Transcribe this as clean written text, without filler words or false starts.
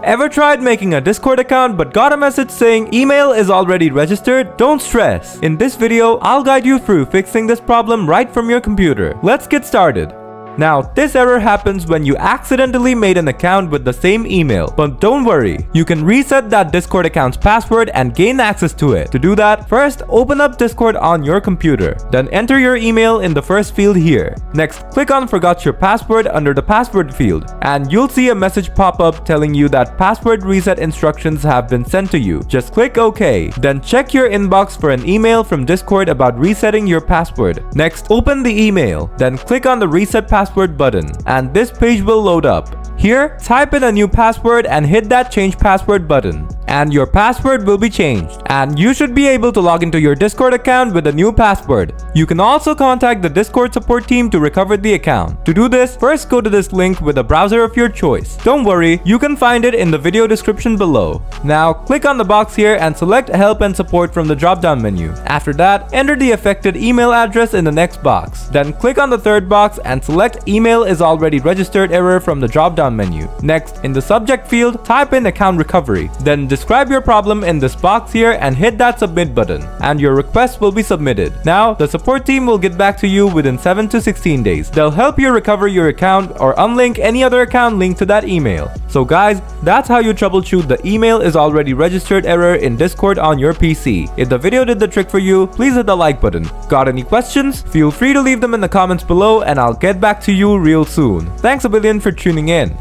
Ever tried making a Discord account but got a message saying email is already registered? Don't stress. In this video, I'll guide you through fixing this problem right from your computer. Let's get started. Now, this error happens when you accidentally made an account with the same email. But don't worry, you can reset that Discord account's password and gain access to it. To do that, first open up Discord on your computer. Then enter your email in the first field here. Next, click on Forgot Your Password under the password field. And you'll see a message pop up telling you that password reset instructions have been sent to you. Just click OK. Then check your inbox for an email from Discord about resetting your password. Next, open the email. Then click on the Reset Password button and this page will load up. Here, type in a new password and hit that change password button. And your password will be changed. And you should be able to log into your Discord account with a new password. You can also contact the Discord support team to recover the account. To do this, first go to this link with a browser of your choice. Don't worry, you can find it in the video description below. Now, click on the box here and select Help and Support from the drop-down menu. After that, enter the affected email address in the next box. Then click on the third box and select Email is already registered error from the drop-down menu. Next, in the subject field, type in Account Recovery. Then describe your problem in this box here and hit that submit button, and your request will be submitted. Now, the support team will get back to you within 7 to 16 days. They'll help you recover your account or unlink any other account linked to that email. So guys, that's how you troubleshoot the email is already registered error in Discord on your PC. If the video did the trick for you, please hit the like button. Got any questions? Feel free to leave them in the comments below and I'll get back to you real soon. Thanks a billion for tuning in.